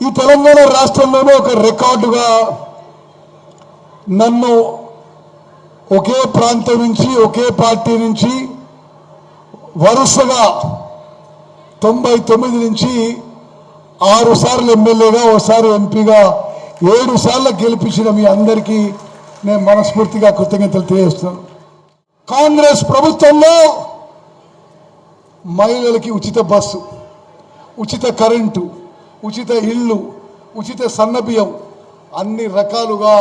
ఈ తెలంగాణ రాష్ట్రంలోనే ఒక రికార్డుగా నన్ను ఒకే ప్రాంతం నుంచి ఒకే పార్టీ నుంచి వరుసగా 99 నుంచి 6 సార్లు ఎమ్మెల్యేగా ఒకసారి ఎంపీగా 7 సార్లు గెలిపించిన మీ అందరికీ నేను మనస్ఫూర్తిగా కృతజ్ఞతలు తెలియజేస్తున్నాను. కాంగ్రెస్ ప్రభుత్వంలో మహిళలకి ఉచిత బస్సు, ఉచిత కరెంటు, ఉచిత ఇళ్ళు, ఉచిత సన్నబియ్యం అన్ని రకాలుగా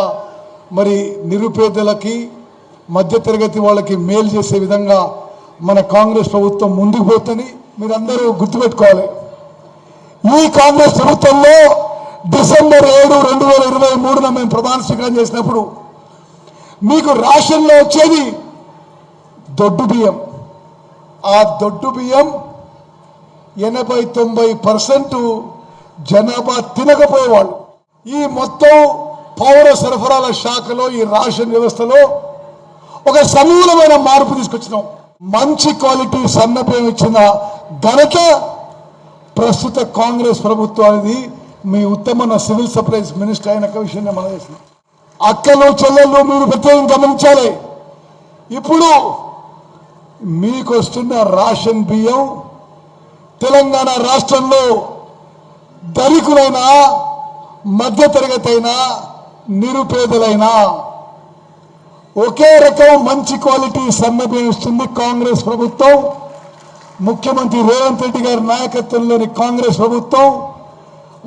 మరి నిరుపేదలకి మధ్యతరగతి వాళ్ళకి మేలు చేసే విధంగా మన కాంగ్రెస్ ప్రభుత్వం ముందుకు పోతుంది. మీరందరూ గుర్తుపెట్టుకోవాలి. ఈ కాంగ్రెస్ ప్రభుత్వంలో డిసెంబర్ 7, 2023 మేము ప్రమాణ స్వీకారం చేసినప్పుడు మీకు రేషన్లో వచ్చేది దొడ్డు బియ్యం. ఆ దొడ్డు బియ్యం 80-90% జనాభా తినకపోయేవాళ్ళు. ఈ మొత్తం పౌర సరఫరాల శాఖలో ఈ రేషన్ వ్యవస్థలో ఒక సమూలమైన మార్పు తీసుకొచ్చినాం. మంచి క్వాలిటీ సన్నబియ్యం ఇచ్చిన ఘనత ప్రస్తుత కాంగ్రెస్ ప్రభుత్వానికి. మీ ఉత్తమ సివిల్ సప్లైస్ మినిస్టర్ అయిన విషయాన్ని మనం చేస్తున్నాం. అక్కలు చెల్లెళ్ళు మీరు ప్రత్యేకంగా గమనించాలి. ఇప్పుడు మీకు వస్తున్న రేషన్ బియ్యం తెలంగాణ రాష్ట్రంలో ధనికులైనా మధ్యతరగతి అయినా నిరుపేదలైనా ఒకే రకం మంచి క్వాలిటీ సన్నబియ్యం ఇస్తుంది కాంగ్రెస్ ప్రభుత్వం. ముఖ్యమంత్రి రేవంత్ రెడ్డి గారి నాయకత్వంలోని కాంగ్రెస్ ప్రభుత్వం.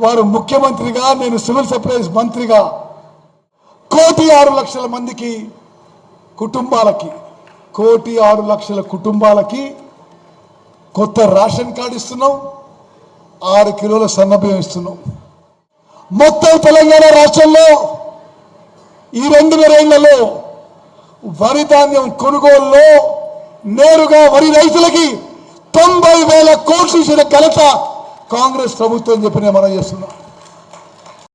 వారు ముఖ్యమంత్రిగా, నేను సివిల్ సప్లైస్ మంత్రిగా 1,06,00,000 మందికి కుటుంబాలకి 1,06,00,000 కుటుంబాలకి కొత్త రేషన్ కార్డు ఇస్తున్నాం. 6 కిలోల సన్నబియ్యం ఇస్తున్నాం. మొత్తం తెలంగాణ రాష్ట్రంలో ఈ 2 ఏళ్లలో వరి ధాన్యం కొనుగోలులో నేరుగా వరి రైతులకి 90,000 కోట్లు ఇచ్చిన ఘనత కాంగ్రెస్ ప్రభుత్వం చెప్పి నేను మనం చేస్తున్నాం.